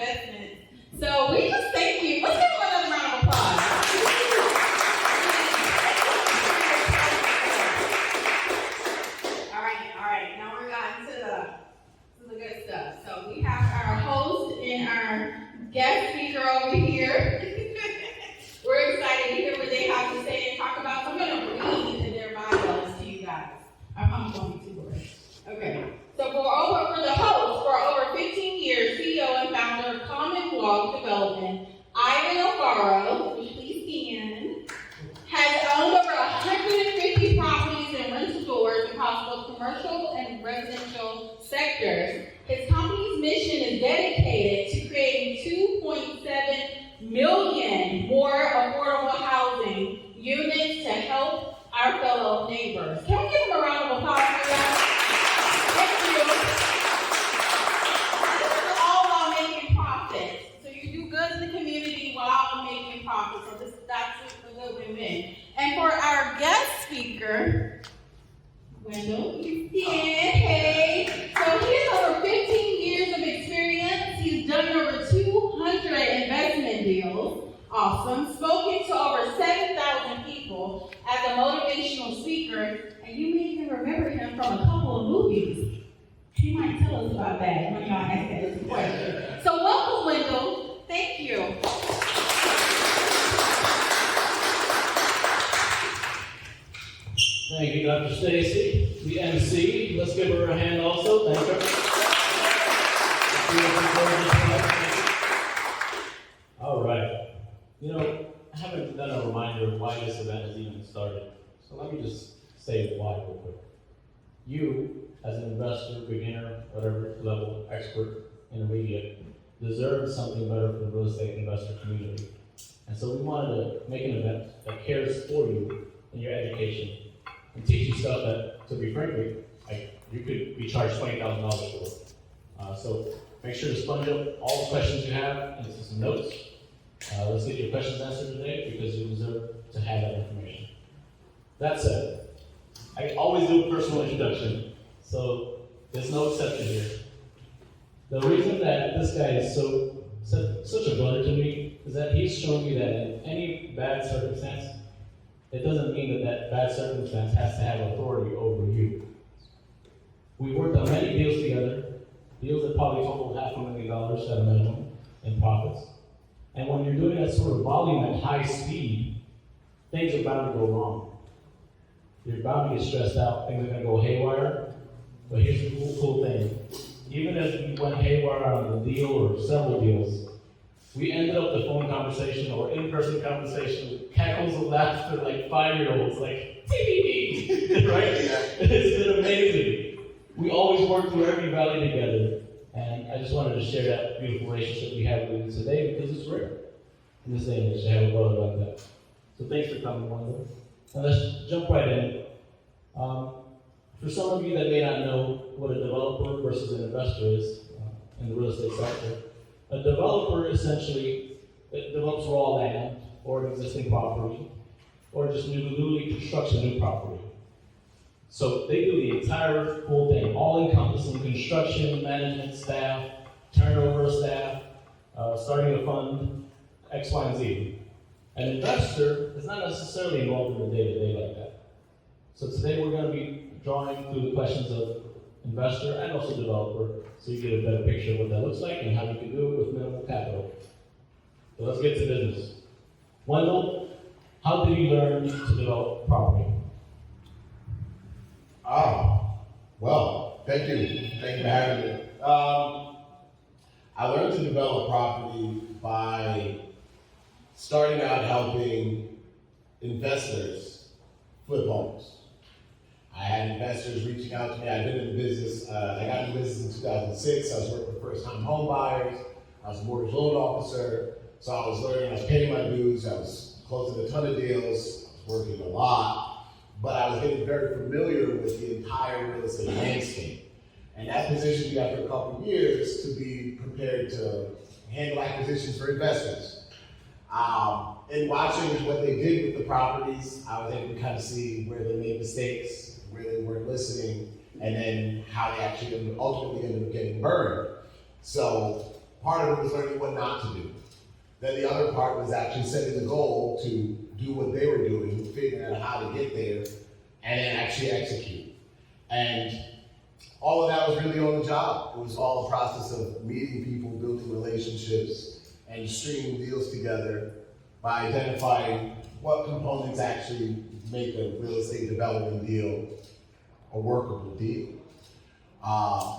investments. So we just thank you. Let's give him another round of applause. All right. Now we're on to the good stuff. So we have our host and our guest speaker over here. We're excited to hear what they have to say and talk about. So I'm going to read their bios to you guys. I'm going to work. Okay. So for the host, for over 15 years, CEO and founder of Common Blog Development, Ivan Alfaro, please stand, has owned over 150 properties and rental stores across both commercial and residential sectors. His company's mission is dedicated to creating 2.7 million more affordable housing units to help our fellow neighbors. Can we give him a round of applause for that? Thank you. This is all while making profits. So you do good in the community while making profits. So that's a good win-win. And for our guest speaker, Wendell, you stand. Hey. So he has over 15 years of experience. He's done over 200 investment deals. Awesome. Spoken to over 7,000 people as a motivational speaker. And you may even remember him from a couple of movies. He might tell us about that when y'all ask that as a question. So welcome, Wendell. Thank you. Thank you, Dr. Stacy, the MC. Let's give her a hand also. Thank her. All right. You know, I haven't done a reminder of why this event has even started. So let me just say why real quick. You, as an investor, beginner, whatever level, expert, intermediate, deserve something better from the real estate investor community. And so we wanted to make an event that cares for you in your education and teach you stuff that, to be frankly, you could be charged $20,000 for. So make sure to sponge up all the questions you have into some notes. Let's get your questions answered today because you deserve to have that information. That said, I always do a personal introduction, so there's no exception here. The reason that this guy is such a brother to me is that he's shown me that in any bad circumstance, it doesn't mean that bad circumstance has to have authority over you. We worked on many deals together, deals that probably totaled $500,000 at a minimum in profits. And when you're doing that sort of volume at high speed, things are bound to go wrong. You're bound to get stressed out, things are going to go haywire. But here's the cool thing. Even as we went haywire on the deal or several deals, we ended up the phone conversation or in-person conversation with cackles of laughter like 5-year-olds, like, tee, right? It's been amazing. We always work through every valley together. And I just wanted to share that beautiful relationship we have with you today because it's rare in this day and age to have a brother like that. So thanks for coming, Wendell. And let's jump right in. For some of you that may not know what a developer versus an investor is in the real estate sector, a developer essentially develops raw land or an existing property or just newly construction new property. So they do the entire full thing, all-encompassing construction, management, staff, turnover of staff, starting a fund, X, Y, and Z. An investor is not necessarily involved in the day-to-day like that. So today we're going to be drawing through the questions of investor and also developer so you get a better picture of what that looks like and how you can do it with minimal capital. So let's get to business. Wendell, how did you learn to develop property? Well, thank you. Thank you for having me. I learned to develop property by starting out helping investors flip homes. I had investors reaching out to me. I've been in the business. I got into business in 2006. I was working with first-time home buyers. I was a mortgage loan officer. So I was learning. I was paying my dues. I was closing a ton of deals. I was working a lot. But I was getting very familiar with the entire real estate landscape. And that positioned me after a couple of years to be prepared to handle acquisitions for investors. In watching what they did with the properties, I was able to kind of see where they made mistakes, where they weren't listening, and then how they actually ultimately ended up getting burned. So part of it was learning what not to do. Then the other part was actually setting the goal to do what they were doing, figuring out how to get there, and then actually execute. And all of that was really on the job. It was all a process of meeting people, building relationships, and stringing deals together by identifying what components actually make a real estate development deal a workable deal.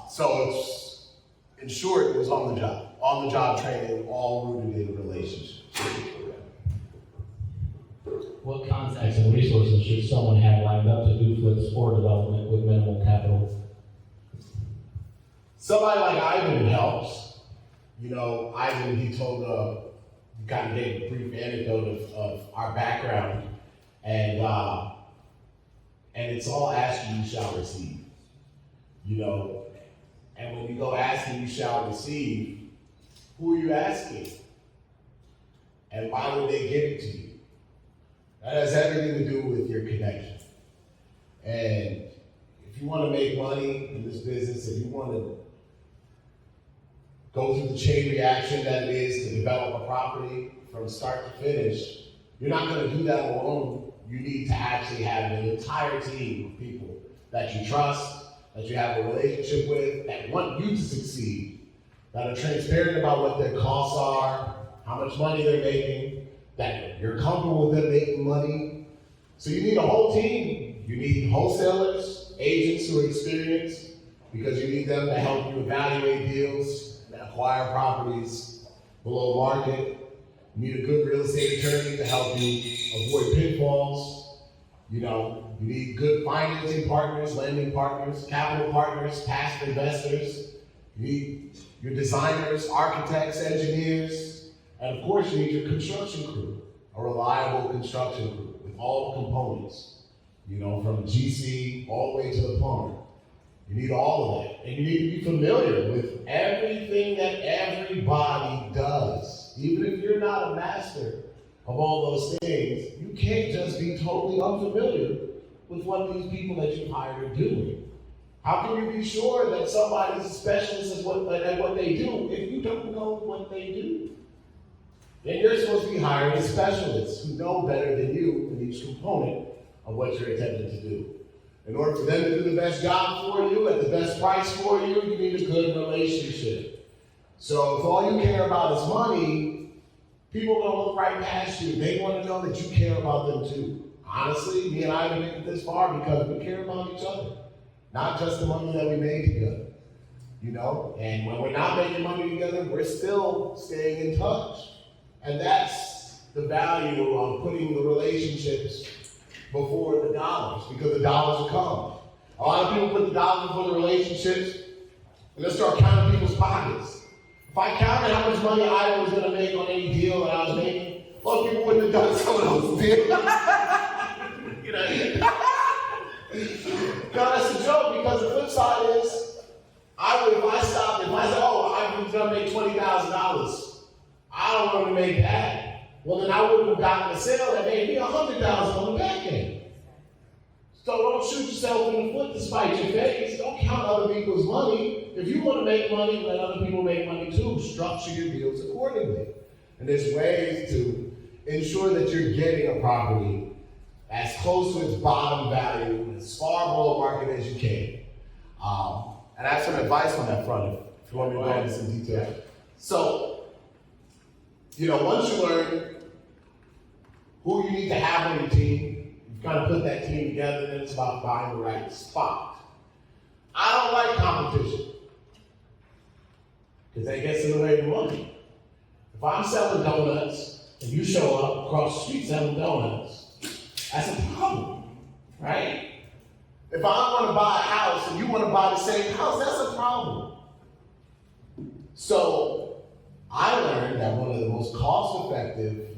So it's, in short, it was on the job training, all rooted in relationships. What contacts and resources should someone have lined up to do flips or development with minimal capital? Somebody like Ivan helps. You know, Ivan, he kind of gave a brief anecdote of our background, and it's all ask and you shall receive. You know, and when you go ask and you shall receive, who are you asking? And why would they give it to you? That has everything to do with your connection. And if you want to make money in this business, if you want to go through the chain reaction that it is to develop a property from start to finish, you're not going to do that alone. You need to actually have an entire team of people that you trust, that you have a relationship with, that want you to succeed, that are transparent about what their costs are, how much money they're making, that you're comfortable with them making money. So you need a whole team. You need wholesalers, agents who are experienced, because you need them to help you evaluate deals and acquire properties below market. You need a good real estate attorney to help you avoid pitfalls. You know, you need good financing partners, lending partners, capital partners, past investors. You need your designers, architects, engineers, and of course you need your construction crew, a reliable construction crew with all the components, you know, from GC all the way to the plumber. You need all of that. And you need to be familiar with everything that everybody does. Even if you're not a master of all those things, you can't just be totally unfamiliar with what these people that you hired are doing. How can you be sure that somebody's a specialist at what they do if you don't know what they do? Then you're supposed to be hiring specialists who know better than you in each component of what you're attempting to do. In order for them to do the best job for you at the best price for you, you need a good relationship. So if all you care about is money, people are going to look right past you. They want to know that you care about them too. Honestly, me and I have made it this far because we care about each other. Not just the money that we made together. You know, and when we're not making money together, we're still staying in touch. And that's the value of putting the relationships before the dollars, because the dollars will come. A lot of people put the dollars before the relationships, and let's start counting people's pockets. If I counted how much money I was going to make on any deal that I was making, most people wouldn't have done some of those deals. You know? No, that's a joke, because the flip side is, if I said, oh, I'm going to make $20,000. I don't want to make that. Well, then I wouldn't have gotten a sale that made me $100,000 on the back end. So don't shoot yourself in the foot to spite your face. Don't count other people's money. If you want to make money, let other people make money too. Structure your deals accordingly. And there's ways to ensure that you're getting a property as close to its bottom value, as far below market as you can. And I have some advice on that front, if you want me to go into some detail. So, you know, once you learn who you need to have on your team, you've got to put that team together, then it's about buying the right spot. I don't like competition, because that gets in the way of money. If I'm selling donuts and you show up across the street selling donuts, that's a problem, right? If I want to buy a house and you want to buy the same house, that's a problem. So I learned that one of the most cost-effective,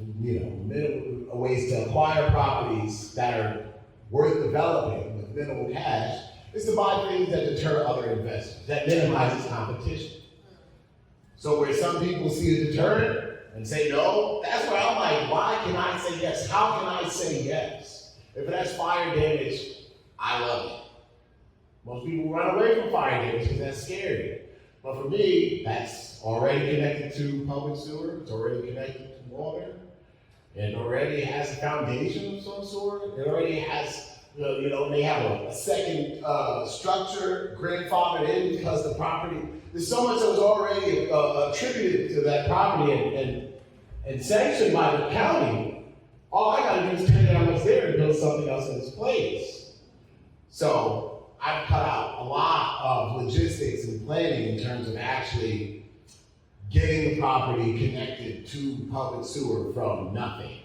ways to acquire properties that are worth developing with minimal cash is to buy things that deter other investors, that minimizes competition. So where some people see a deterrent and say no, that's where I'm like, why can I say yes? How can I say yes? If it has fire damage, I love it. Most people run away from fire damage because that's scary. But for me, that's already connected to public sewer, it's already connected to water, it already has a foundation of some sort, it already has, they have a second structure grandfathered in because the property, there's so much that was already attributed to that property and sanctioned by the county. All I gotta do is take it how much there and build something else in its place. So I've cut out a lot of logistics and planning in terms of actually getting the property connected to public sewer from nothing.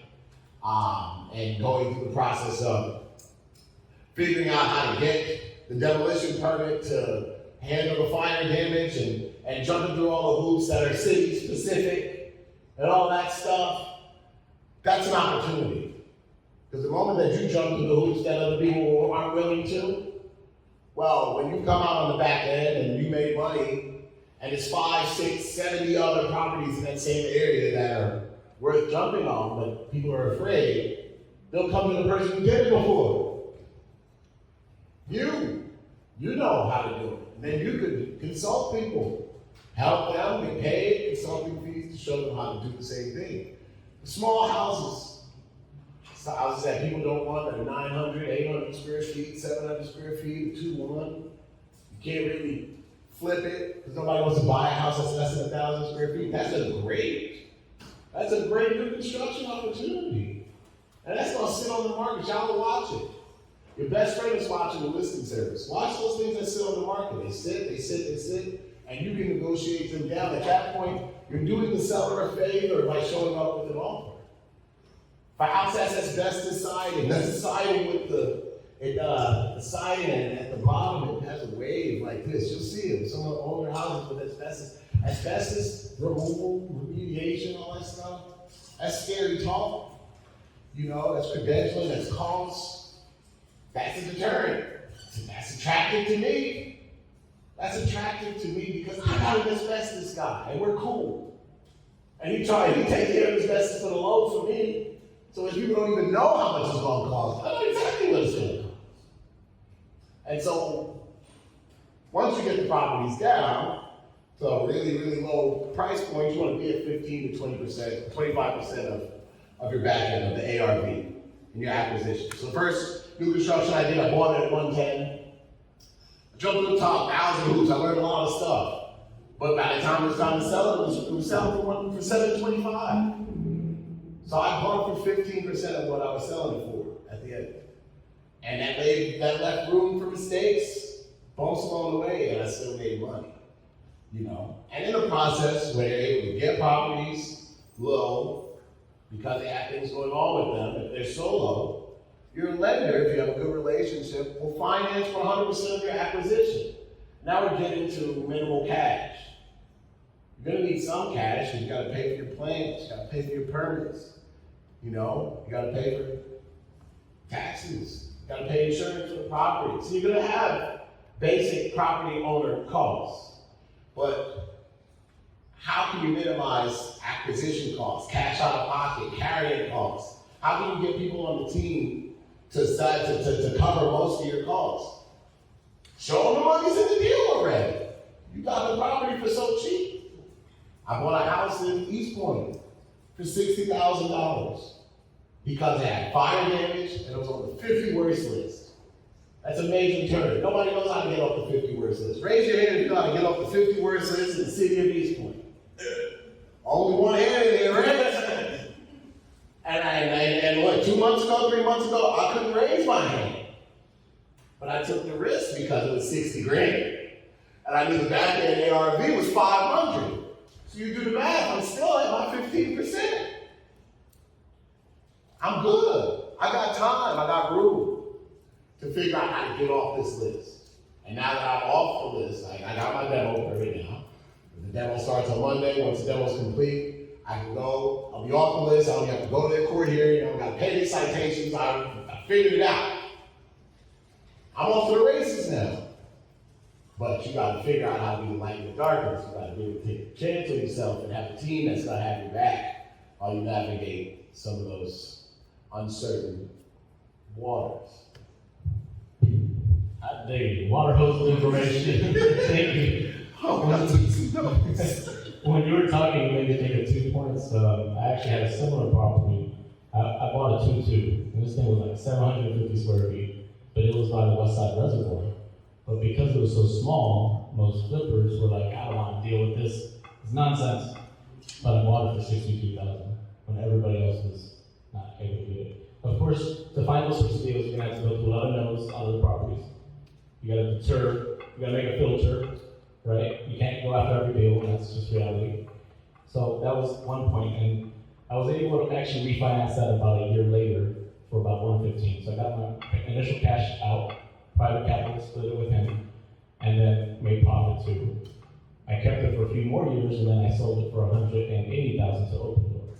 And going through the process of figuring out how to get the demolition permit to handle the fire damage and jumping through all the hoops that are city specific and all that stuff. That's an opportunity. Because the moment that you jump through the hoops that other people aren't willing to, well, when you come out on the back end and you make money, and there's 5, 6, 70 other properties in that same area that are worth jumping on, but people are afraid, they'll come to the person who did it before. You know how to do it. And then you could consult people, help them, get paid consulting fees to show them how to do the same thing. Small houses, houses that people don't want that are 900, 800 square feet, 700 square feet, 2-1. You can't really flip it because nobody wants to buy a house that's less than 1,000 square feet. That's a great new construction opportunity. And that's gonna sit on the market. Y'all will watch it. Your best friend is watching the listing service. Watch those things that sit on the market. They sit, and you can negotiate them down. At that point, you're doing the seller a favor by showing up with an offer. If a house has asbestos siding, that's the siding with the siding, and at the bottom it has a wave like this. You'll see it. Some of the older houses with asbestos removal, remediation, all that stuff. That's scary talk. That's credentialing, that's cost. That's a deterrent. That's attractive to me. That's attractive to me because I got an asbestos guy, and we're cool. And he takes care of asbestos for the low for me. So as people don't even know how much it's going to cost, I know exactly what it's going to cost. And so, once you get the properties down to a really, really low price point, you want to be at 15 to 20%, 25% of your back end of the ARV in your acquisition. So first new construction I did, I bought it at 110. I jumped to the top, 1,000 hoops, I learned a lot of stuff. But by the time it was time to sell it, it was selling for $725. So I bought for 15% of what I was selling it for at the end. And that left room for mistakes, bumps along the way, and I still made money. And in the process, when you're able to get properties low, because they have things going on with them, if they're so low, your lender, if you have a good relationship, will finance for 100% of your acquisition. Now we're getting to minimal cash. You're gonna need some cash, because you gotta pay for your plans, you gotta pay for your permits, you gotta pay for taxes, you gotta pay insurance for the property. So you're gonna have basic property owner costs. But how can you minimize acquisition costs, cash out of pocket, carrying costs? How can you get people on the team to cover most of your costs? Show them the money's in the deal already. You got the property for so cheap. I bought a house in East Point for $60,000 because it had fire damage and it was on the 50 worst list. That's a major turn. Nobody knows how to get off the 50 worst list. Raise your hand if you know how to get off the 50 worst list in the city of East Point. Only one hand in there, right? And what, 2 months ago, 3 months ago, I couldn't raise my hand. But I took the risk because it was 60 grand. And I knew the back end ARV was 500. So you do the math, I'm still at my 15%. I'm good. I got time, I got room to figure out how to get off this list. And now that I'm off the list, I got my demo right now. The demo starts on Monday. Once the demo's complete, I can go, I'll be off the list, I don't have to go to the court hearing, I don't got to pay the citations, I figured it out. I'm off to the races now. But you got to figure out how to be the light in the darkness. You got to be able to take a chance on yourself and have a team that's going to have your back while you navigate some of those uncertain waters. I dig it. Water hose information. Thank you. Oh, I took some notes. When you were talking, you made me think of 2 points. I actually had a similar property. I bought a 2-2, and this thing was like 750 square feet, but it was by the West Side Reservoir. But because it was so small, most flippers were like, I don't want to deal with this. It's nonsense. But I bought it for $62,000 when everybody else was not able to do it. Of course, to find those sorts of deals, you're going to have to go through a lot of no's on other properties. You got to deter, you got to make a filter, right? You can't go after every deal, and that's just reality. So that was one point, and I was able to actually refinance that about a year later for about $115. So I got my initial cash out, private capital, split it with him, and then made profit too. I kept it for a few more years, and then I sold it for $180,000 to Open Door.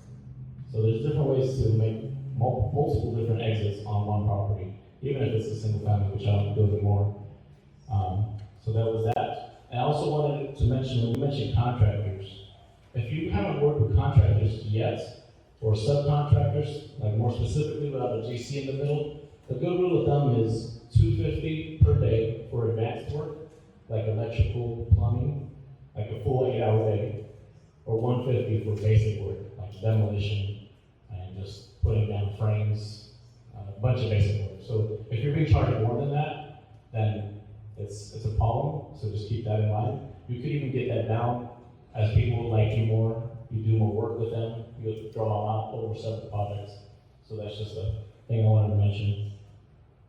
So there's different ways to make multiple different exits on one property, even if it's a single family, which I don't do anymore. So that was that. And I also wanted to mention, when you mentioned contractors, if you haven't worked with contractors yet, or subcontractors, like more specifically without a GC in the middle, the good rule of thumb is $250 per day for advanced work, like electrical, plumbing, like a full 8-hour day, or $150 for basic work, like demolition, and just putting down frames, a bunch of basic work. So if you're being charged more than that, then it's a problem, so just keep that in mind. You could even get that down as people like you more, you do more work with them, you draw them out over several projects. So that's just a thing I wanted to mention.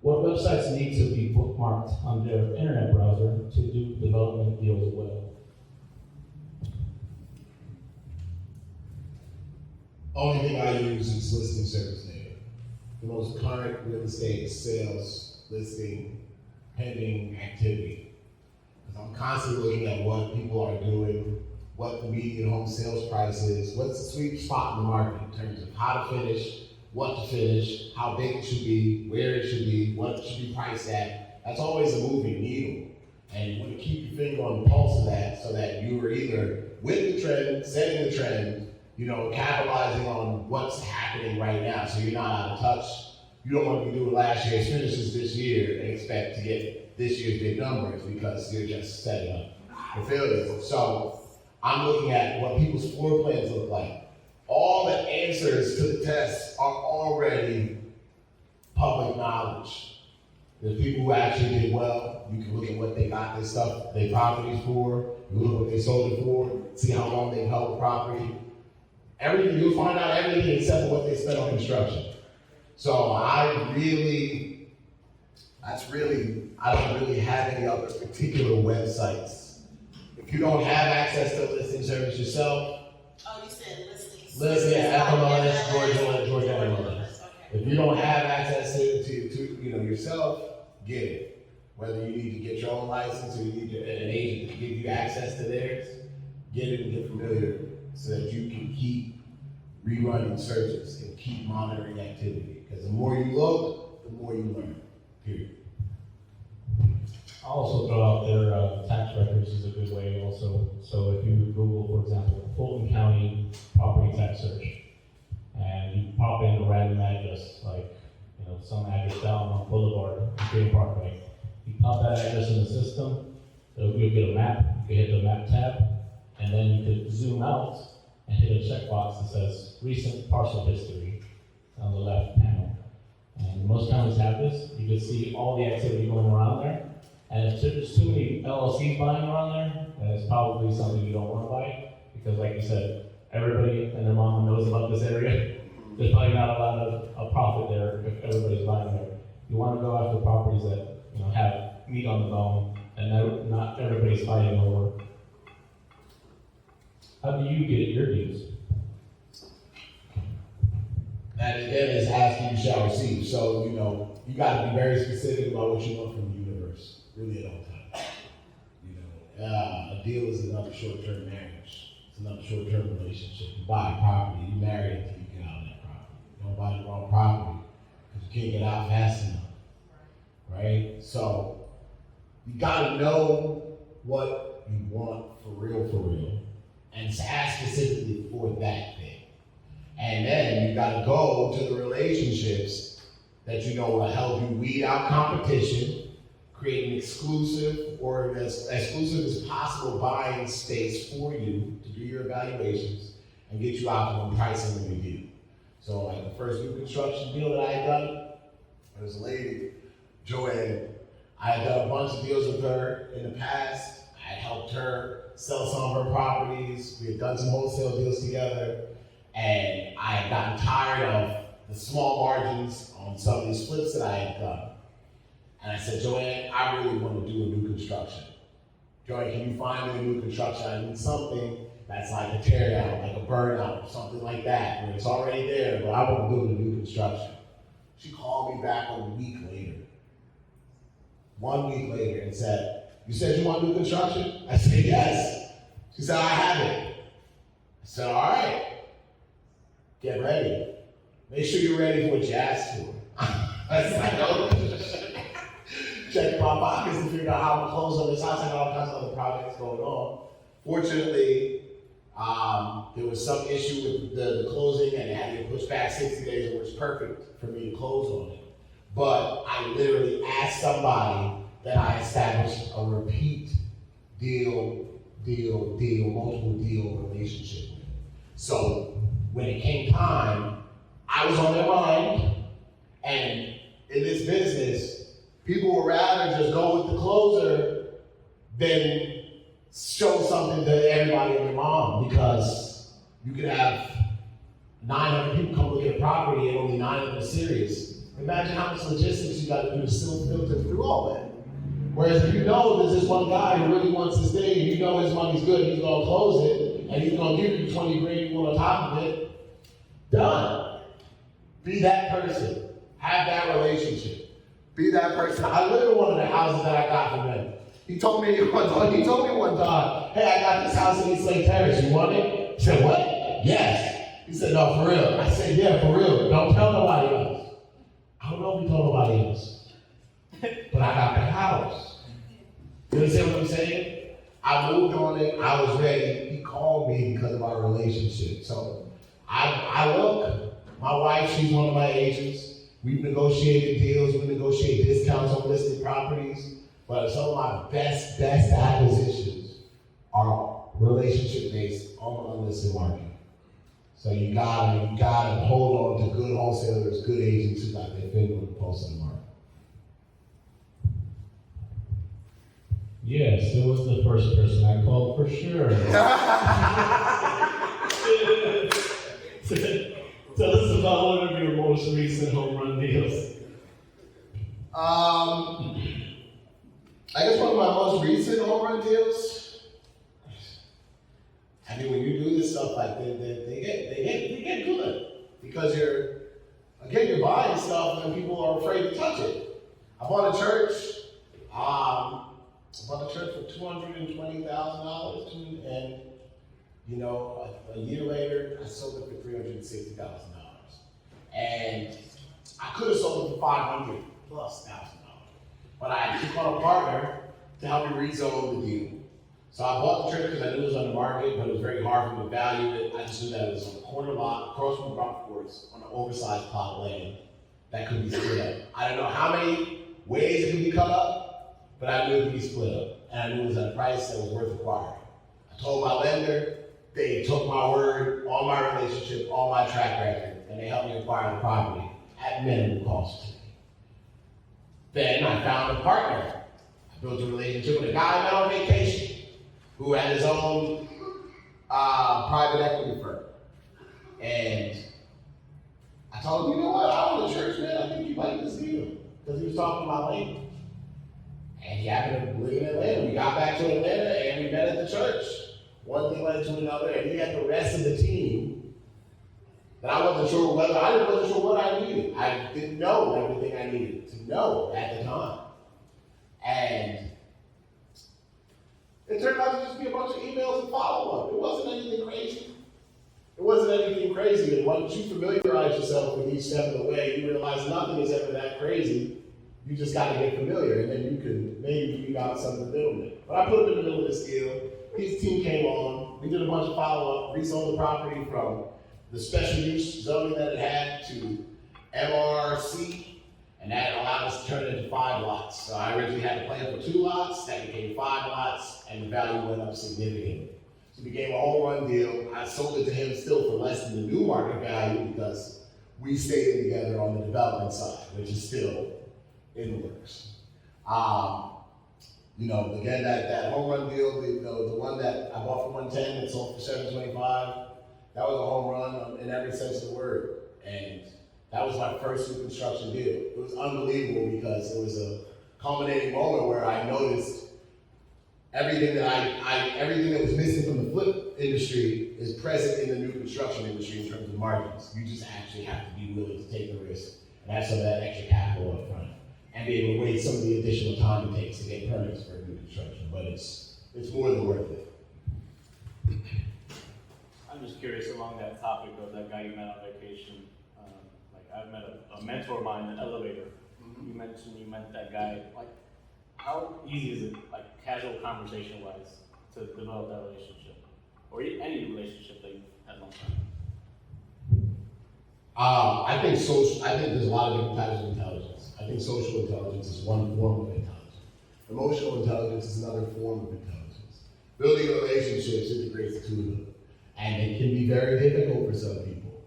What websites need to be bookmarked on their internet browser to do development deals well? Only thing I use is listing service data. The most current real estate sales listing pending activity. Because I'm constantly looking at what people are doing, what the median home sales price is, what's the sweet spot in the market in terms of how to finish, what to finish, how big it should be, where it should be, what it should be priced at. That's always a moving needle. And you want to keep your finger on the pulse of that so that you are either with the trend, setting the trend, capitalizing on what's happening right now so you're not out of touch. You don't want to be doing last year's finishes this year and expect to get this year's big numbers because you're just setting up for failure. So I'm looking at what people's floor plans look like. All the answers to the tests are already public knowledge. There's people who actually did well. You can look at what they got their properties for. You look at what they sold it for. See how long they've held the property. Everything, you'll find out everything except for what they spent on construction. So I don't really have any other particular websites. If you don't have access to a listing service yourself. Oh, you said listings. FMLS, Georgia MLS. Okay. If you don't have access to yourself, get it. Whether you need to get your own license or you need an agent to give you access to theirs, get it and get familiar so that you can keep rerunning searches and keep monitoring activity. Because the more you look, the more you learn, period. I'll also throw out their tax records is a good way also. So if you Google, for example, Fulton County property tax search, and you pop in a random address, like some address down on Boulevard, Freedom Parkway, you pop that address in the system, you'll get a map, you can hit the map tab, and then you could zoom out and hit a checkbox that says recent parcel history on the left panel. And most counties have this. You can see all the activity going around there. And if there's too many LLCs buying around there, then it's probably something you don't want to buy. Because like you said, everybody and their mama knows about this area. There's probably not a lot of profit there if everybody's buying there. You want to go after properties that have meat on the bone and not everybody's fighting over. How do you get your deals? That again is ask you shall receive. So, you got to be very specific about what you want from the universe, really at all times. A deal is another short-term marriage. It's another short-term relationship. You buy a property, you marry it until you get out of that property. You don't buy the wrong property because you can't get out fast enough, right? So, you got to know what you want for real, and ask specifically for that thing. And then you gotta go to the relationships that will help you weed out competition, create an exclusive or as exclusive as possible buying space for you to do your evaluations and get you optimum pricing when you do. So like the first new construction deal that I had done, there was a lady, Joanne. I had done a bunch of deals with her in the past. I had helped her sell some of her properties. We had done some wholesale deals together. And I had gotten tired of the small margins on some of these flips that I had done. And I said, Joanne, I really want to do a new construction. Joanne, can you find me a new construction? I need something that's like a tear down, like a burnout, something like that, where it's already there, but I want to build a new construction. She called me back a week later. 1 week later and said, you said you want new construction? I said, yes. She said, I have it. I said, all right, get ready. Make sure you're ready for what you asked for. I said, check my pockets and figure out how to close on this house. I had all kinds of other projects going on. Fortunately, there was some issue with the closing and it had to get pushed back 60 days, it was perfect for me to close on it. But I literally asked somebody that I established a repeat multiple deal relationship with. So when it came time, I was on their mind, and in this business, people would rather just go with the closer than show something to everybody and your mom, because you could have 900 people come look at a property and only 9 of them are serious. Imagine how much logistics you got to do to still filter through all that. Whereas if you know there's this one guy who really wants this thing, and you know his money's good, he's gonna close it, and he's gonna give you 20 grand on top of it, done. Be that person. Have that relationship. Be that person. I live in one of the houses that I got from him. He told me one time, hey, I got this house in East Lake Terrace, you want it? I said, what? Yes. He said, no, for real. I said, yeah, for real. Don't tell nobody else. I don't know if he told nobody else. But I got the house. You understand what I'm saying? I moved on it, I was ready. He called me because of our relationship. So I look, my wife, she's one of my agents. We've negotiated deals, we negotiate discounts on listed properties. But some of my best acquisitions are relationship based on the unlisted market. So you gotta hold on to good wholesalers, good agents who got their finger on the pulse of the market. Yes, it was the first person I called for sure. Tell us about one of your most recent home run deals. I guess one of my most recent home run deals. I mean, when you do this stuff, like they get good because you're buying stuff and people are afraid to touch it. I bought a church. I bought a church for $220,000, and a year later, I sold it for $360,000. And I could have sold it for $500,000+, but I took on a partner to help me rezone the deal. So I bought the church because I knew it was on the market, but it was very hard for me to value it. I just knew that it was on a corner lot, across from Buckhead, on an oversized plot of land that could be split up. I don't know how many ways it could be cut up, but I knew it could be split up. And I knew it was at a price that was worth acquiring. I told my lender, they took my word, all my relationship, all my track record, and they helped me acquire the property at minimum cost to me. Then I found a partner. I built a relationship with a guy I met on vacation who had his own private equity firm. And I told him, you know what, I own a church, man, I think you like this deal. Because he was talking about Lincoln. And he happened to live in Atlanta. We got back to Atlanta and we met at the church. One thing led to another, and he had the rest of the team that I wasn't sure what I needed. I didn't know everything I needed to know at the time. And it turned out to just be a bunch of emails and follow-up. It wasn't anything crazy. And once you familiarize yourself with each step of the way, you realize nothing is ever that crazy. You just got to get familiar, and then you can maybe figure out something to build with. But I put him in the middle of this deal. His team came on. We did a bunch of follow-up, resold the property from the special use zoning that it had to MRC, And that allowed us to turn it into 5 lots. So I originally had a plan for 2 lots, that became 5 lots, and the value went up significantly. So it became a home run deal. I sold it to him still for less than the new market value because we stayed together on the development side, which is still in the works. You know, again, that home run deal, the one that I bought for 110 and sold for 725, that was a home run in every sense of the word. And that was my first new construction deal. It was unbelievable because it was a culminating moment where I noticed everything that was missing from the flip industry is present in the new construction industry in terms of margins. You just actually have to be willing to take the risk and have some of that extra capital up front and be able to wait some of the additional time it takes to get permits for new construction. But it's more than worth it. I'm just curious along that topic of that guy you met on vacation. Like I met a mentor of mine in the elevator. You mentioned you met that guy. Like, how easy is it, like casual conversation wise, to develop that relationship, or any relationship that you've had long time? I think there's a lot of different types of intelligence. I think social intelligence is one form of intelligence. Emotional intelligence is another form of intelligence. Building relationships integrates the two of them. And it can be very difficult for some people.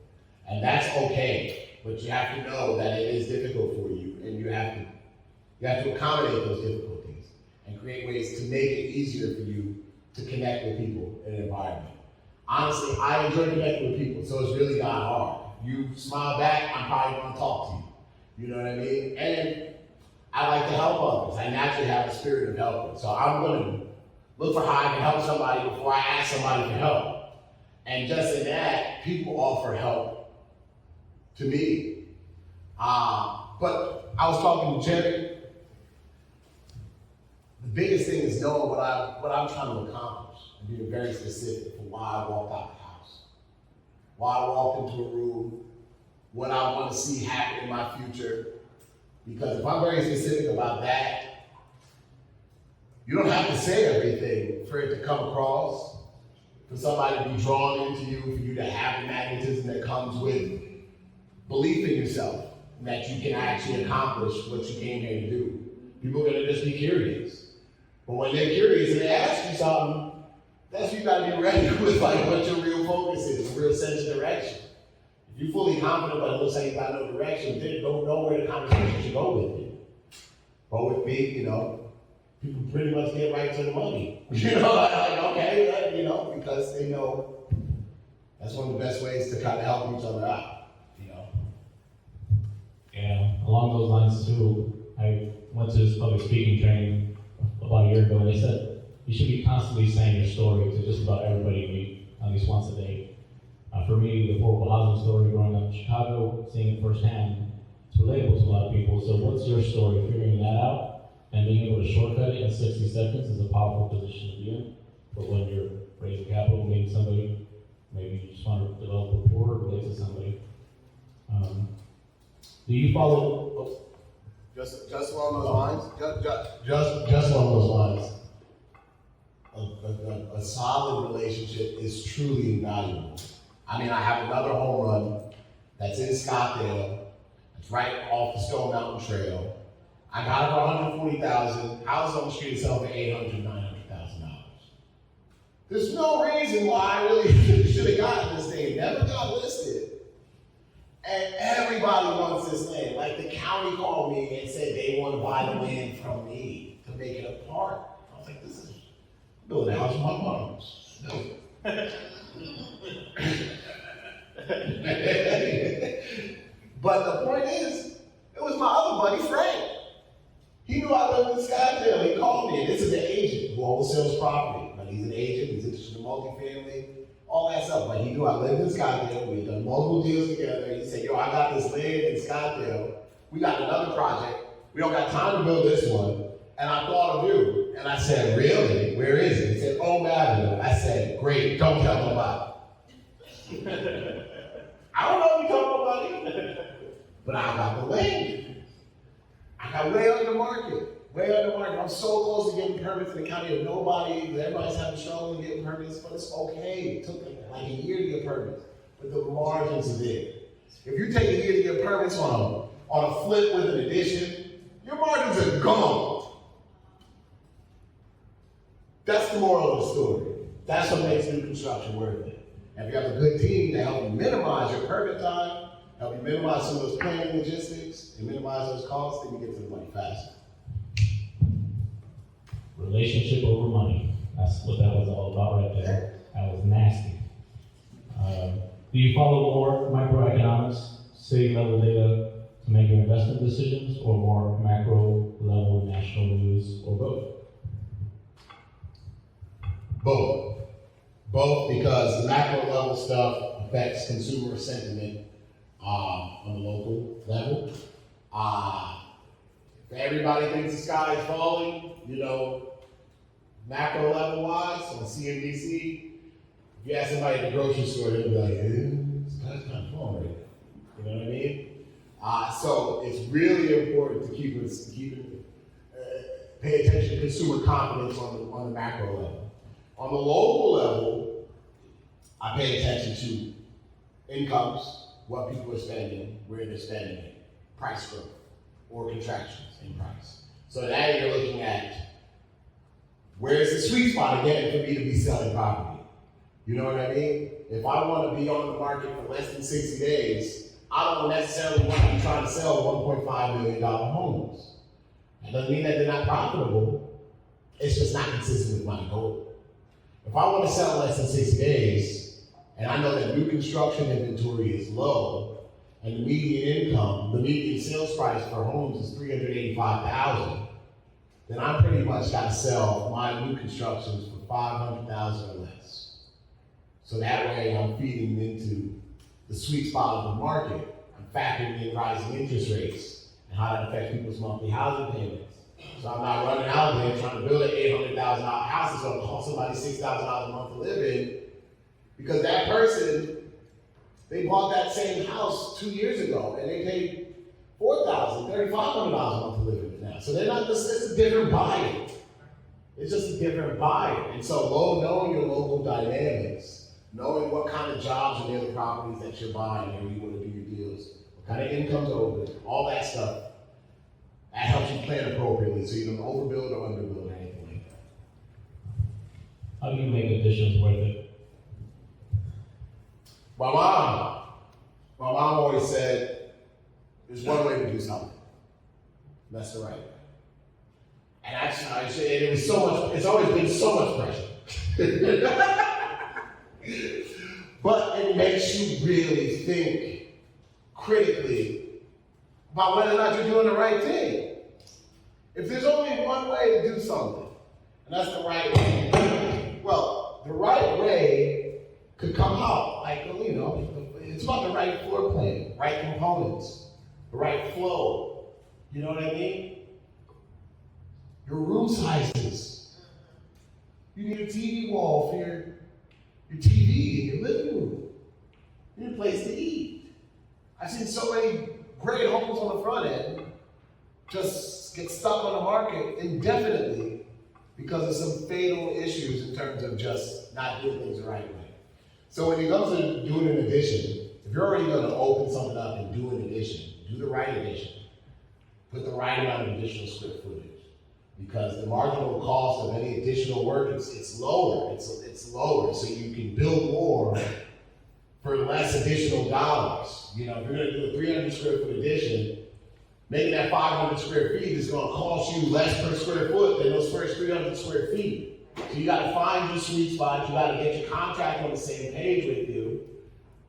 And that's okay. But you have to know that it is difficult for you, and you have to accommodate those difficulties and create ways to make it easier for you to connect with people in an environment. Honestly, I enjoy connecting with people, so it's really not hard. You smile back, I'm probably going to talk to you. You know what I mean? And I like to help others. I naturally have a spirit of helping. So I'm going to look for how I can help somebody before I ask somebody for help. And just in that, people offer help to me. But I was talking to Jerry. The biggest thing is knowing what I'm trying to accomplish and being very specific for why I walked out the house, why I walked into a room, what I want to see happen in my future. Because if I'm very specific about that, you don't have to say everything for it to come across, for somebody to be drawn into you, for you to have the magnetism that comes with belief in yourself, that you can actually accomplish what you came here to do. People are going to just be curious. But when they're curious and they ask you something, that's when you got to be ready with like what your real focus is, a real sense of direction. If you're fully confident but it looks like you got no direction, then don't know where the conversation should go with you. But with me, you know, people pretty much get right to the money. You know, like okay, you know, because they know that's one of the best ways to kind of help each other out. Yeah, along those lines too, I went to this public speaking training about a year ago, and they said you should be constantly saying your story to just about everybody you meet, at least once a day. For me, the affordable housing story growing up in Chicago, seeing it firsthand, it's relatable to a lot of people. So what's your story? Figuring that out and being able to shortcut it in 60 seconds is a powerful position to be in. But when you're raising capital, meeting somebody, maybe you just want to develop rapport or relate to somebody. Do you follow? Just along those lines. Just along those lines. A solid relationship is truly invaluable. I mean, I have another home run that's in Scottsdale. It's right off the Stone Mountain Trail. I got it for $140,000. Houses on the street sell for $800,000, $900,000. There's no reason why I really should have gotten this thing. It never got listed. And everybody wants this land. Like the county called me and said they want to buy the land from me to make it a park. I was like, this is building a house for my mom's. But the point is, it was my other buddy, Frank. He knew I lived in Scottsdale. He called me, and this is an agent who wholesales property. Like he's an agent, he's interested in multifamily, all that stuff. But he knew I lived in Scottsdale. We had done multiple deals together. He said, yo, I got this land in Scottsdale. We got another project. We don't got time to build this one. And I thought of you. And I said, really? Where is it? He said, oh, Avenue. I said, great, don't tell nobody. I don't know if you told nobody, but I got the land. I got way under the market. Way under the market. I'm so close to getting permits in the county of nobody. Everybody's having trouble getting permits, but it's okay. It took like a year to get permits, but the margins are there. If you take a year to get permits on on a flip with an addition, your margins are gone. That's the moral of the story. That's what makes new construction worth it. And if you have a good team to help you minimize your permit time, help you minimize some of those planning logistics, and minimize those costs, then you get to the money faster. Relationship over money. That's what that was all about right there. That was nasty. Do you follow more microeconomics, city level data to make your investment decisions, or more macro level national news, or both? Both. Both, because the macro level stuff affects consumer sentiment on the local level. If everybody thinks the sky is falling, macro level wise on CNBC, if you ask somebody at the grocery store, they'll be like, this sky's kind of falling right now. You know what I mean? So it's really important to pay attention to consumer confidence on the macro level. On the local level, I pay attention to incomes, what people are spending, where they're spending it, price growth, or contractions in price. So now you're looking at where's the sweet spot again for me to be selling property. You know what I mean? If I want to be on the market for less than 60 days, I don't necessarily want to be trying to sell $1.5 million homes. That doesn't mean that they're not profitable. It's just not consistent with my goal. If I want to sell less than 60 days, and I know that new construction inventory is low, and the median sales price for homes is $385,000, then I pretty much got to sell my new constructions for $500,000 or less. So that way I'm feeding into the sweet spot of the market. I'm factoring in rising interest rates and how that affects people's monthly housing payments. So I'm not running out there trying to build an $800,000 house that's going to cost somebody $6,000 a month to live in, because that person, they bought that same house 2 years ago and they paid $4,000, $3,500 a month to live in it now. So they're not just, it's a different buyer. It's just a different buyer. And so knowing your local dynamics, knowing what kind of jobs are near the properties that you're buying and where you want to do your deals, what kind of income's over it, all that stuff, that helps you plan appropriately so you don't overbuild or underbuild or anything like that. How do you make additions worth it? My mom always said, there's one way to do something. And that's the right way. And actually, it was so much, it's always been so much pressure. But it makes you really think critically about whether or not you're doing the right thing. If there's only one way to do something, and that's the right way, well, the right way could come out. Like, it's about the right floor plan, right components, the right flow. You know what I mean? Your room sizes. You need a TV wall for your TV in your living room. You need a place to eat. I've seen so many great homes on the front end just get stuck on the market indefinitely because of some fatal issues in terms of just not doing things the right way. So when it comes to doing an addition, if you're already going to open something up and do an addition, do the right addition. Put the right amount of additional square footage. Because the marginal cost of any additional work, it's lower. It's lower, so you can build more for less additional dollars. If you're going to do a 300 square foot addition, making that 500 square feet is going to cost you less per square foot than those first 300 square feet. So you got to find your sweet spot. You got to get your contract on the same page with you,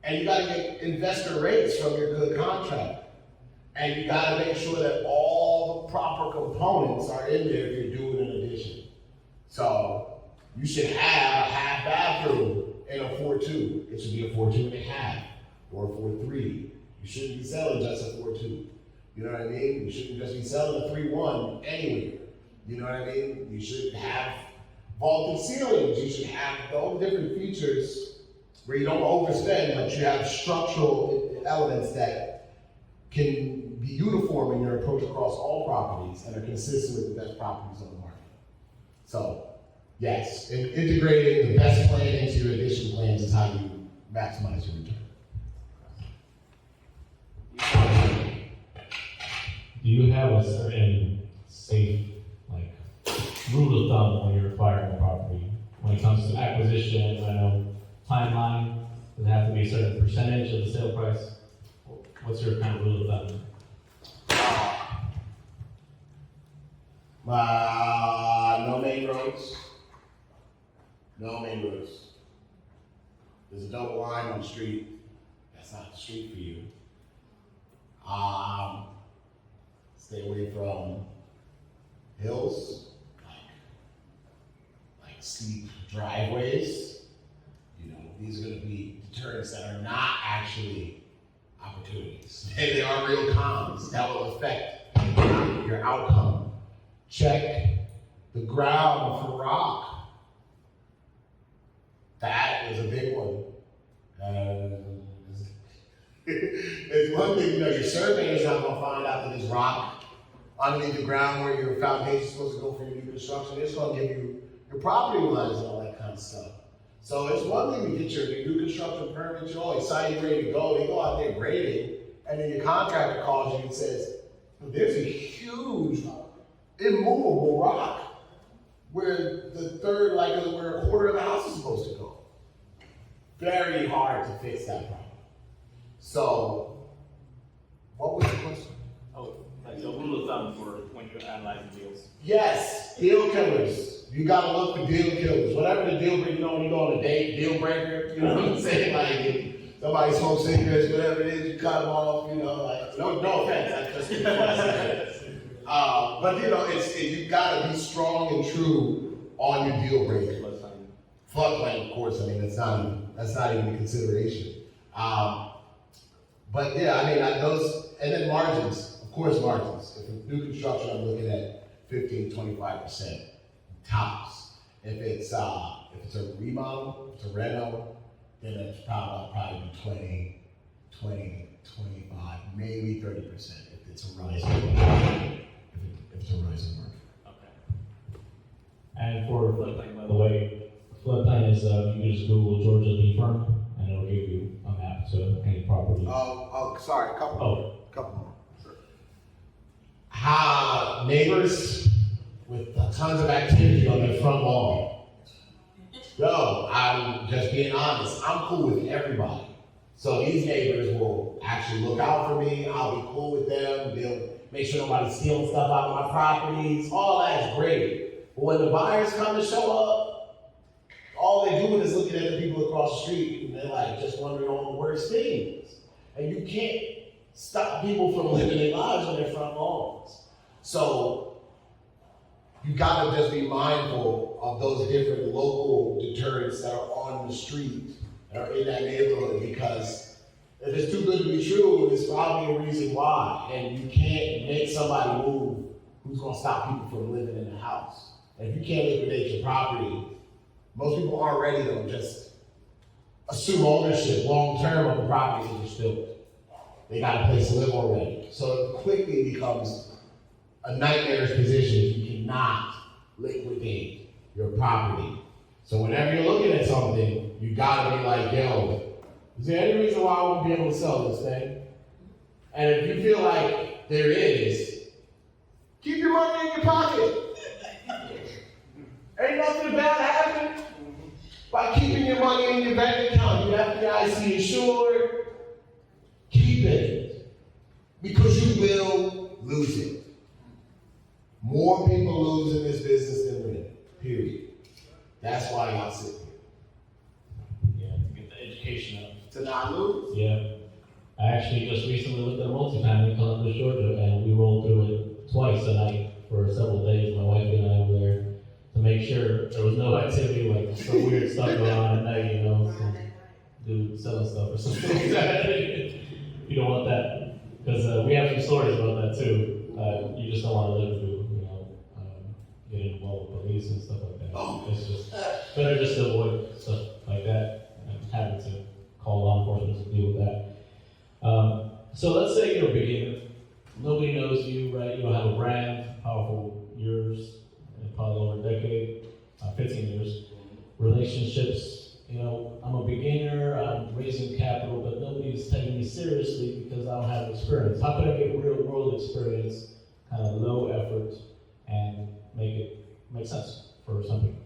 and you got to get investor rates from your good contract. And you got to make sure that all the proper components are in there if you're doing an addition. So you should have a half bathroom in a 4.2. It should be a 4.2.5 or a 4.3. You shouldn't be selling just a 4.2. You know what I mean? You shouldn't just be selling a 3.1 anywhere. You know what I mean? You should have vaulted ceilings. You should have all the different features where you don't overspend, but you have structural elements that can be uniform in your approach across all properties and are consistent with the best properties on the market. So, yes, integrating the best plan into your addition plans is how you maximize your return. do you have a certain safe, like, rule of thumb when you're acquiring a property? When it comes to acquisition, I know timeline, does it have to be a certain percentage of the sale price? What's your kind of rule of thumb? No main roads. No main roads. There's a double line on the street. That's not the street for you. Stay away from hills, like steep driveways. You know, these are going to be deterrents that are not actually opportunities. They are real cons that will affect your outcome. Check the ground for rock. That is a big one. It's one thing, you know, your surveyor is not going to find out that there's rock underneath the ground where your foundation is supposed to go for your new construction. It's going to give you your property lines and all that kind of stuff. So it's one thing to get your new construction permit, you're all excited, ready to go. They go out there grading, and then your contractor calls you and says, there's a huge immovable rock where the third, like where a quarter of the house is supposed to go. Very hard to fix that problem. So, what was the question? Oh, like a rule of thumb for when you're analyzing deals. Yes, deal killers. You gotta look for deal killers. Whatever the deal breaker, you know, when you go on a date, deal breaker, you know what I'm saying? Like, if somebody smokes cigarettes, whatever it is, you cut them off, you know, like, no offense, that's just but you know, you gotta be strong and true on your deal breaker. Floodplain, of course, I mean, that's not even a consideration. But yeah, I mean, those, and then margins, of course, margins. If it's new construction, I'm looking at 15, 25% tops. If it's a remodel, if it's a reno, then it's probably 20, 25, maybe 30% if it's a rising market. If it's a rising market. Okay. And for floodplain, by the way, floodplain is, you can just Google Georgia Lee Firm, and it'll give you a map to any property. Sorry, a couple more. Sure. Neighbors with tons of activity on their front lawn. Yo, I'm just being honest, I'm cool with everybody. So these neighbors will actually look out for me, I'll be cool with them, they'll make sure nobody's stealing stuff out of my properties, all that's great. But when the buyers come to show up, all they're doing is looking at the people across the street and they're like just wondering all the worst things. And you can't stop people from living their lives on their front lawns. So you gotta just be mindful of those different local deterrents that are on the street that are in that neighborhood, because if it's too good to be true, there's probably a reason why. And you can't make somebody move who's gonna stop people from living in the house. And if you can't liquidate your property, most people aren't ready to just assume ownership long-term of the properties that are built. They got a place to live already. So it quickly becomes a nightmarish position if you cannot liquidate your property. So whenever you're looking at something, you gotta be like, yo, is there any reason why I won't be able to sell this thing? And if you feel like there is, keep your money in your pocket. Ain't nothing bad happen by keeping your money in your bank account. You have FDIC insured. Keep it, because you will lose it. More people lose in this business than win, period. That's why y'all sit here. Yeah, to get the education up. To not lose? Yeah. I actually just recently looked at a multifamily in Columbus, Georgia, and we rolled through it twice a night for several days. My wife and I were there to make sure there was no activity, like some weird stuff going on at night, you know, some dude selling stuff or something like that. You don't want that, because we have some stories about that too. You just don't want to live through, you know, getting involved with police and stuff like that. It's just better just to avoid stuff like that and having to call law enforcement to deal with that. So let's say you're a beginner. Nobody knows you, right? You don't have a brand, powerful years, probably over a decade, 15 years. Relationships, you know, I'm a beginner, I'm raising capital, but nobody's taking me seriously because because I don't have experience. How can I get real world experience, kind of low effort, and make sense for some people?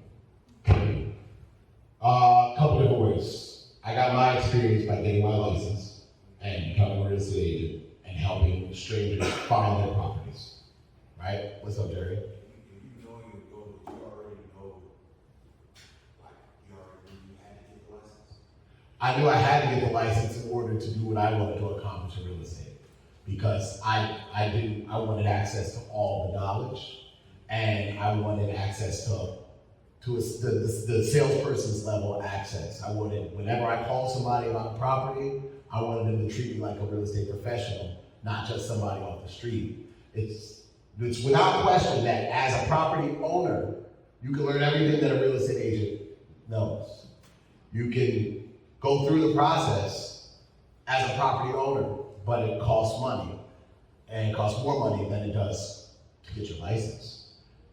A couple different ways. I got my experience by getting my license and becoming a real estate agent and helping strangers find their properties. Right? What's up, Jerry? You know you go, you already know, like, you already knew you had to get the license. I knew I had to get the license in order to do what I wanted to accomplish in real estate. Because I wanted access to all the knowledge, and I wanted access to the salesperson's level of access. I wanted, whenever I called somebody about a property, I wanted them to treat me like a real estate professional, not just somebody off the street. It's without question that as a property owner, you can learn everything that a real estate agent knows. You can go through the process as a property owner, but it costs money, and it costs more money than it does to get your license.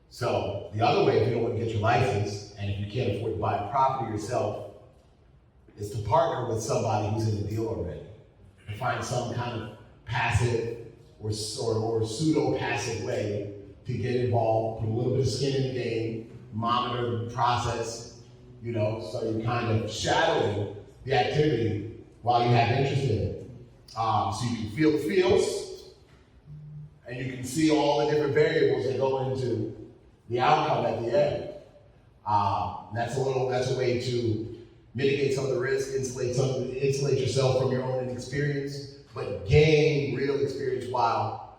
So the other way, if you don't want to get your license, and if you can't afford to buy a property yourself, is to partner with somebody who's in the deal already, and find some kind of passive or pseudo-passive way to get involved, put a little bit of skin in the game, monitor the process, so you're kind of shadowing the activity while you have interest in it. So you can feel the feels, and you can see all the different variables that go into the outcome at the end. That's a way to mitigate some of the risk, insulate yourself from your own inexperience, but gain real experience while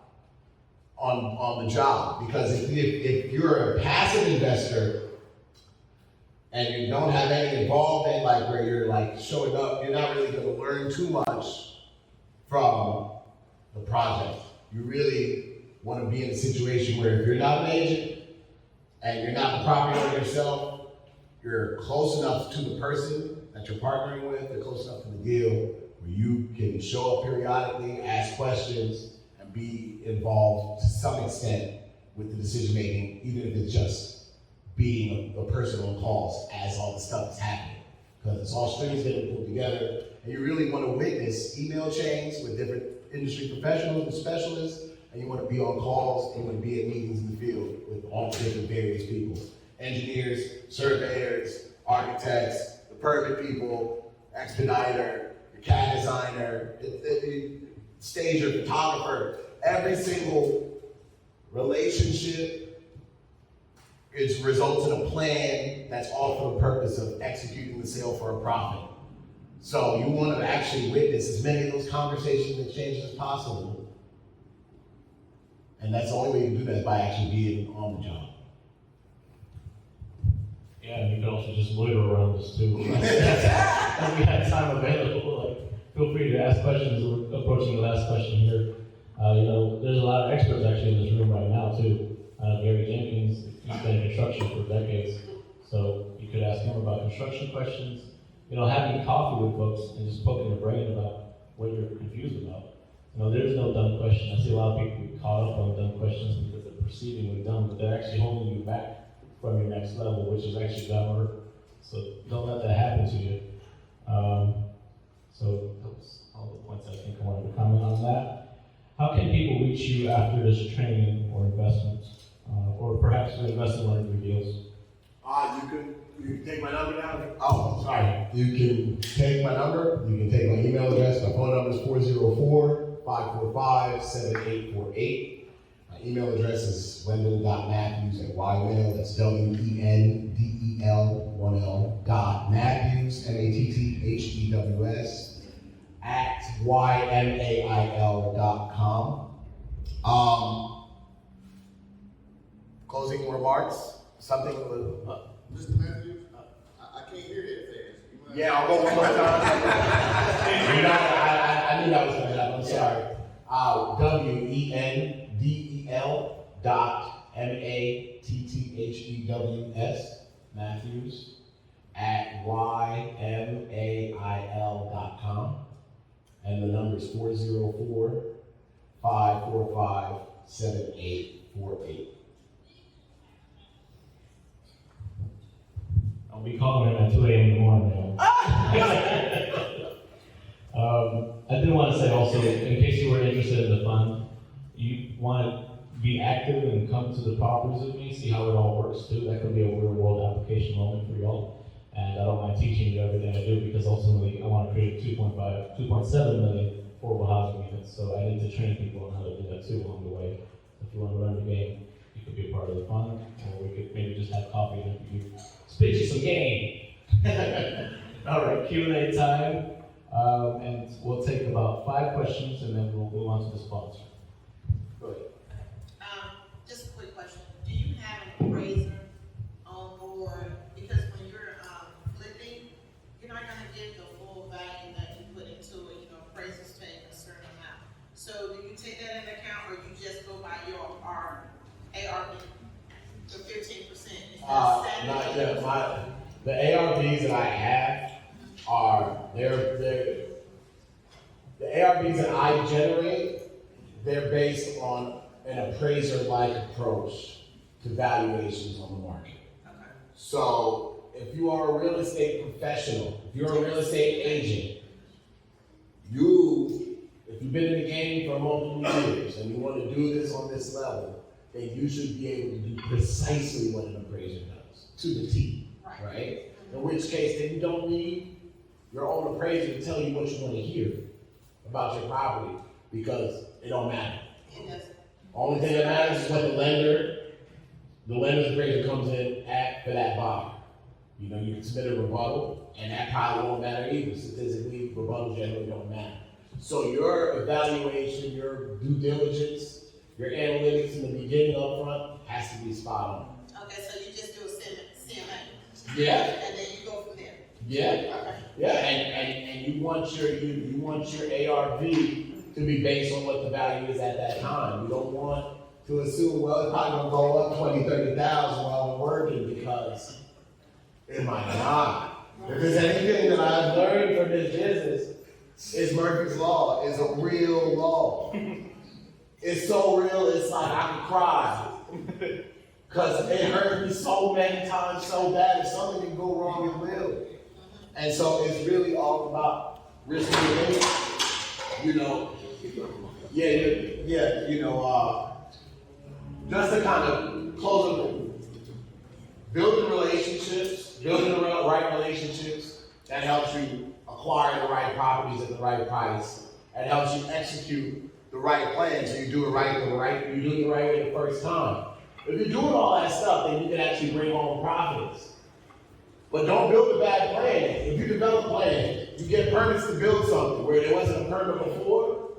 on the job. Because if you're a passive investor and you don't have any involvement, like where you're like showing up, you're not really going to learn too much from the project. You really want to be in a situation where if you're not an agent and you're not the property owner yourself, you're close enough to the person that you're partnering with, you're close enough to the deal where you can show up periodically, ask questions, and be involved to some extent with the decision making, even if it's just being a person on calls as all the stuff is happening. Because it's all strings getting pulled together, and you really want to witness email chains with different industry professionals and specialists, and you want to be on calls, and you want to be at meetings in the field with all different various people. Engineers, surveyors, architects, the permit people, expediter, your CAD designer, stager, photographer. Every single relationship results in a plan that's all for the purpose of executing the sale for a profit. So you want to actually witness as many of those conversations and exchanges as possible. And that's the only way you do that, is by actually being on the job. Yeah, and you can also just loiter around this too. If we have time available, feel free to ask questions. We're approaching the last question here. There's a lot of experts actually in this room right now too. Gary Jenkins, he's been in construction for decades, so you could ask him about construction questions. Having coffee with folks and just poking their brain about what you're confused about. There's no dumb question. I see a lot of people get caught up on dumb questions because they're perceiving with dumb, but they're actually holding you back from your next level, which is actually dumber. So don't let that happen to you. So that was all the points I think I wanted to comment on that. How can people reach you after this training or investment, or perhaps the investment learning reveals? You can take my number down. Oh, sorry. You can take my number. You can take my email address. My phone number is 404-545-7848. My email address is wendell.matthews@ymail. That's WENDEL1L Matthews @ymail.com. Closing remarks. Something. Mr. Matthews, I can't hear that fast. Yeah, I'll go one more time. I knew that was going to happen. I'm sorry. WENDL.MATTHEWS Matthews @YMAIL.com, and the number is 404-545-7848. I'll be calling him at 2 a.m. in the morning, man. I did want to say also, in case you were interested in the fund, you want to be active and come to the properties with me, see how it all works too. That could be a real world application moment for y'all. And I don't mind teaching you everything I do because ultimately I want to create 2.7 million affordable housing units. So I need to train people on how to do that too along the way. If you want to learn the game, you could be a part of the fund, or we could maybe just have coffee and you spit you some game. All right, Q&A time. And we'll take about 5 questions and then we'll move on to the sponsor. Go ahead. Just a quick question. Do you have an appraiser on board? Because when you're flipping, you're not gonna get the full value that you put into it. You know, appraisers take a certain amount. So do you take that into account, or you just go by your ARV, the 15%? Not yet. The ARVs that I have are, the ARVs that I generate, they're based on an appraiser-like approach to valuations on the market. Okay. So if you are a real estate professional, if you're a real estate agent, if you've been in the game for multiple years and you want to do this on this level, then you should be able to do precisely what an appraiser does, to the T, right? In which case, then you don't need your own appraiser to tell you what you want to hear about your property, because it don't matter. It doesn't. Only thing that matters is what the lender's appraiser comes in at for that buyer. You know, you can submit a rebuttal, and that probably won't matter either. Statistically, rebuttals generally don't matter. So your evaluation, your due diligence, your analytics in the beginning up front has to be spot on. Okay, so you just do a CMA. Yeah. And then you go from there. Yeah. Okay. Yeah, and you want your ARV to be based on what the value is at that time. You don't want to assume, well, it's probably gonna go up 20, 30,000 while I'm working, because it might not. If there's anything that I've learned from this business, is Murphy's Law is a real law. It's so real, it's like I could cry. Because it hurt me so many times so bad, if something can go wrong, it will. And so it's really all about risk mitigation. Just to kind of close up, building relationships, building the right relationships, that helps you acquire the right properties at the right price, and helps you execute the right plan, so you do it you do it the right way the first time. If you're doing all that stuff, then you can actually bring home profits. But don't build a bad plan. If you develop a plan, you get permits to build something where there wasn't a permit before,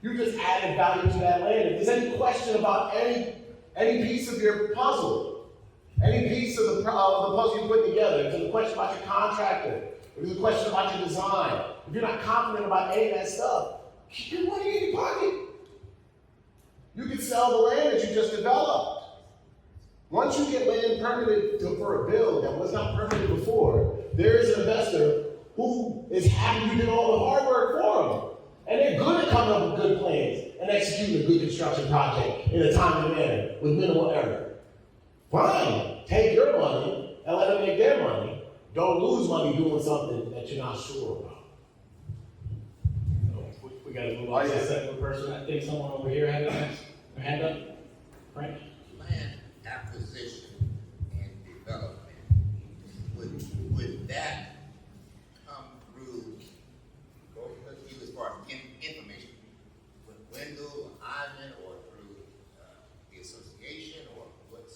you just added value to that land. If there's any question about any piece of your puzzle, any piece of the puzzle you put together, if there's a question about your contractor, if there's a question about your design, if you're not confident about any of that stuff, keep your money in your pocket. You can sell the land that you just developed. Once you get land permitted for a build that was not permitted before, there is an investor who is happy you did all the hard work for them. And they're good at coming up with good plans and executing a good construction project in a timely manner with minimal error. Fine, take your money and let them make their money. Don't lose money doing something that you're not sure about. We got to move on to the second person. I think someone over here had a hand up. Frank? Land acquisition and development, would that come through, let's use as far as information, with Wendell, Ivan, or through the association, or what's?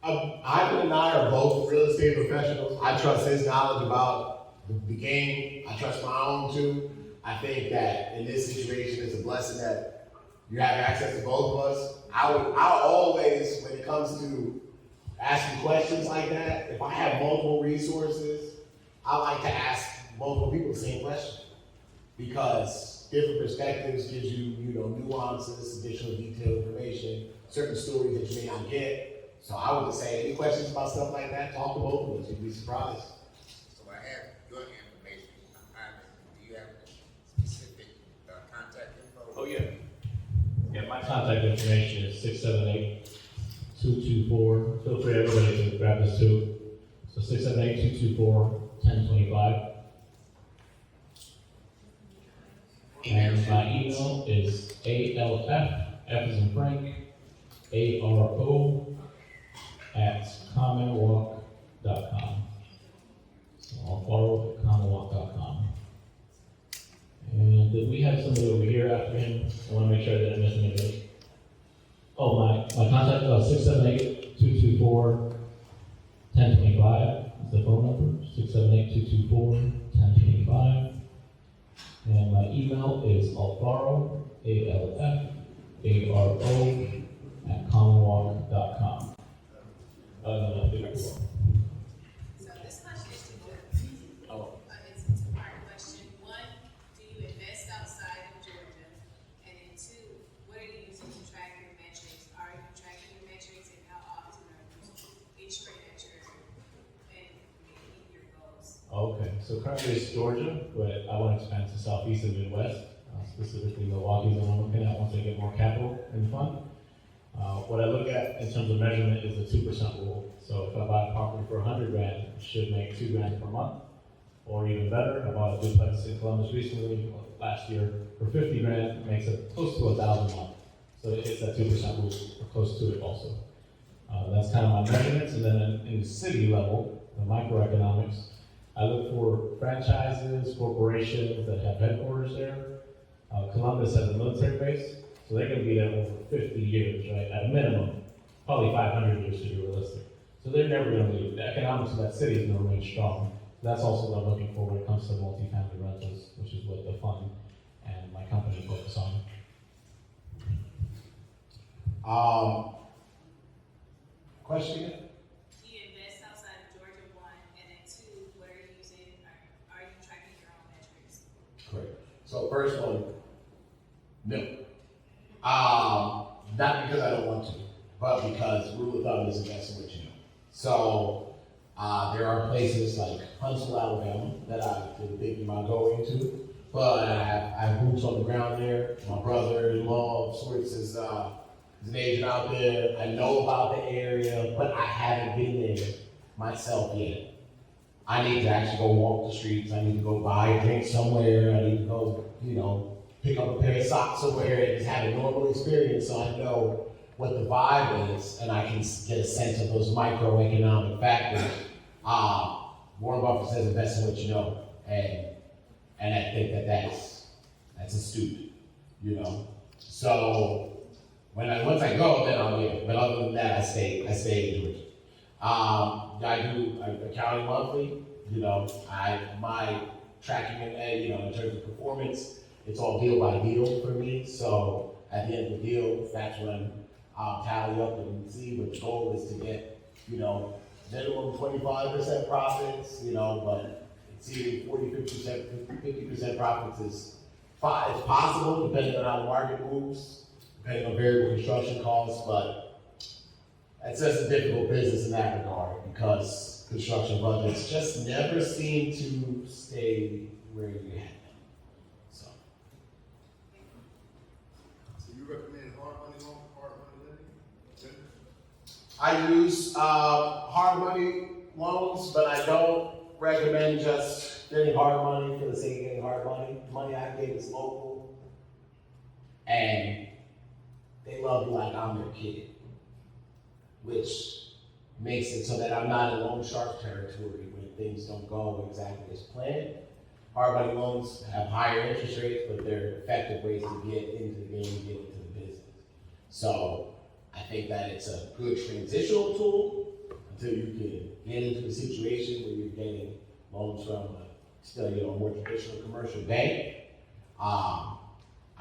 Ivan and I are both real estate professionals. I trust his knowledge about the game. I trust my own too. I think that in this situation, it's a blessing that you have access to both of us. I'll always, when it comes to asking questions like that, if I have multiple resources, I like to ask multiple people the same question, because different perspectives gives you, nuances, additional detailed information, certain stories that you may not get. So I would say, any questions about stuff like that, talk to both of us. You'd be surprised. So I have your information. Ivan, do you have a specific contact info? Oh, yeah. Yeah, my contact information is 678-224. Feel free, everybody, to grab this too. So 678-224-1025. And my email is ALF, F as in Frank, ARO @commonwalk.com. So alfaro@commonwalk.com. And did we have somebody over here after him? I want to make sure I didn't miss anybody. Oh, my contact is 678-224-1025 is the phone number, 678-224-1025. And my email is alfaro, ALFARO @commonwalk.com. No, big one. So this question is to both. Oh. It's a two-part question. One, do you invest outside of Georgia? And then two, what are you using to track your metrics? Are you tracking your metrics, and how often are you ensuring that you're meeting your goals? Okay, so currently it's Georgia, but I want to expand to southeast and Midwest, specifically Milwaukee, that I'm looking at once I get more capital in the fund. What I look at in terms of measurement is the 2% rule. So if I buy a property for 100 grand, it should make 2 grand per month, or even better. I bought a duplex in Columbus recently, last year, for 50 grand, it makes it close to 1,000 a month. So it's that 2% rule, or close to it also. That's kind of my measurements, and then in the city level, the microeconomics, I look for franchises, corporations that have headquarters there. Columbus has a military base, so they're gonna be there over 50 years, right? At a minimum, probably 500 years to be realistic. So they're never gonna leave. The economics of that city is gonna remain strong. That's also what I'm looking for when it comes to multifamily rentals, which is what the fund and my company focus on. Question again? Do you invest outside of Georgia, one, and then two, what are you using, are you tracking your own metrics? Correct. So first one, no. Not because I don't want to, but because rule of thumb is invest in what you know. So there are places like Huntsville, Alabama, that I've been thinking about going to, but I have boots on the ground there. My brother-in-law of sorts is an agent out there. I know about the area, but I haven't been there myself yet. I need to actually go walk the streets. I need to go buy a drink somewhere. I need to go, pick up a pair of socks somewhere and just have a normal experience so I know what the vibe is and I can get a sense of those microeconomic factors. Warren Buffett says invest in what you know, and I think that's astute, So once I go, then I'll get it. But other than that, I stay in Georgia. I do accounting monthly. My tracking in terms of performance, it's all deal by deal for me. So at the end of the deal, that's when I'll tally up and see what the goal is to get, minimum 25% profits, but exceeding 40, 50% profits is possible depending on how the market moves, depending on variable construction costs, but it's just a difficult business in that regard because construction budgets just never seem to stay where you had them. So you recommend hard money loan, hard money lending? I use hard money loans, but I don't recommend just getting hard money for the sake of getting hard money. Money I get is local, and they love me like I'm their kid, which makes it so that I'm not in loan shark territory when things don't go exactly as planned. Hard money loans have higher interest rates, but they're effective ways to get into the game and get into the business. So I think that it's a good transitional tool until you can get into a situation where you're getting loans from a more traditional commercial bank. I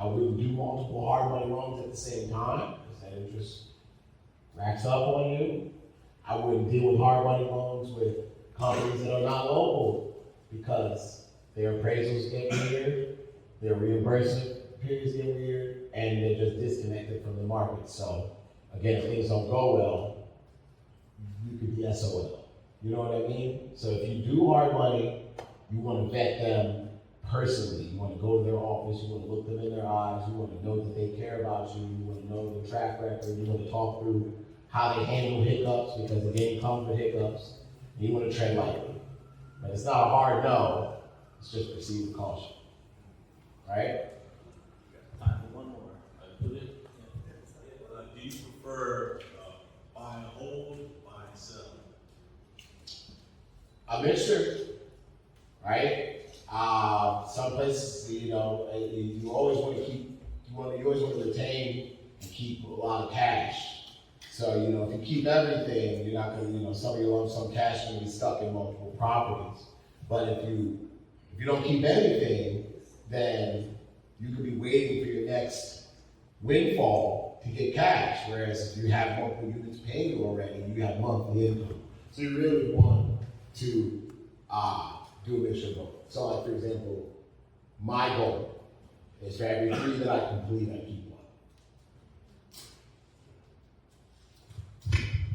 wouldn't do multiple hard money loans at the same time because that interest racks up on you. I wouldn't deal with hard money loans with companies that are not local because their appraisals get weird, their reimbursement periods get weird, and they're just disconnected from the market. So again, if things don't go well, you could be SOL. You know what I mean? So if you do hard money, you want to vet them personally. You want to go to their office, you want to look them in their eyes, you want to know that they care about you, you want to know their track record, you want to talk through how they handle hiccups because the game comes with hiccups, and you want to tread lightly. But it's not a hard no, it's just proceed with caution, right? a mixture, right? Some places, you always want to you always want to retain and keep a lot of cash. So, if you keep everything, you're not going to, some of your lump sum cash is going to be stuck in multiple properties. But if you don't keep anything, then you could be waiting for your next windfall to get cash. Whereas if you have multiple units paying you already, you have monthly income. So you really want to do a mixture of both. So like, for example, my goal is for every 3 that I complete, I keep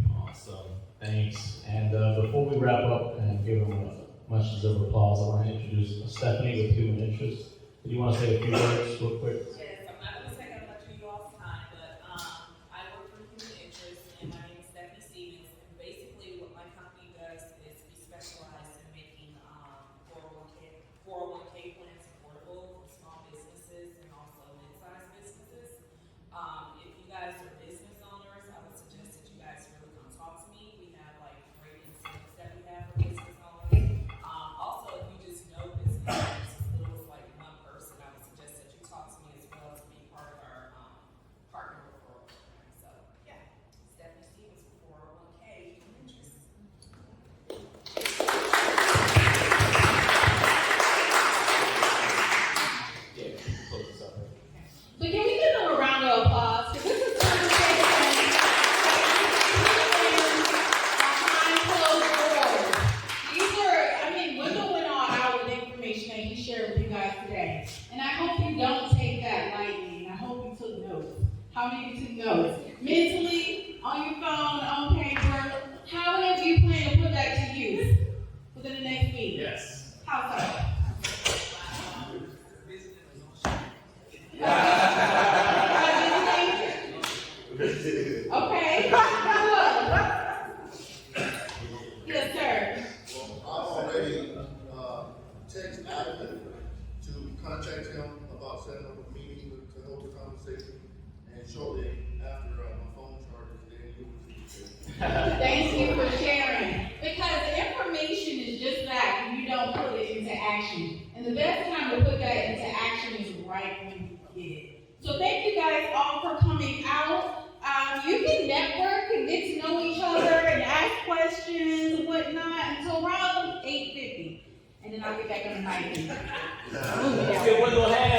1. Awesome, thanks. And before we wrap up and give them much deserved applause, I want to introduce Stephanie with Human Interest. Do you want to say a few words real quick? Yes, I'm not going to take up much of you all's time, but I work for Human Interest, and my name is Stephanie Stevens. And basically, what my company does is we specialize in making 401k plans affordable for small businesses and also mid-sized businesses. If you guys are business owners, I would suggest that you guys really come talk to me. We have like great incentives that we have for business owners. Also, if you just know business owners, as little as like one person, I would suggest that you talk to me as well to be part of our partner referral program. So, yeah, Stephanie Stevens for 401k Human Interest. Yeah, close this up. So can we give them a round of applause? Because this is conversation behind closed doors. Wendell went all out with information that he shared with you guys today. And I hope you don't take that lightly. And I hope you took notes. How many of you took notes? Mentally, on your phone, on paper. How many of you plan to put that to use within the next week? Yes. How so? Okay. Yes, sir. Well, I already texted Adam to contact him about setting up a meeting to hold the conversation, and shortly after my phone charges, then you will. Thank you for sharing. Because information is just that when you don't put it into action. And the best time to put that into action is right when you get it. So thank you guys all for coming out. You can network and get to know each other and ask questions and whatnot until around 8:50. And then I'll get back on the mic. Let's give Wendell a hand.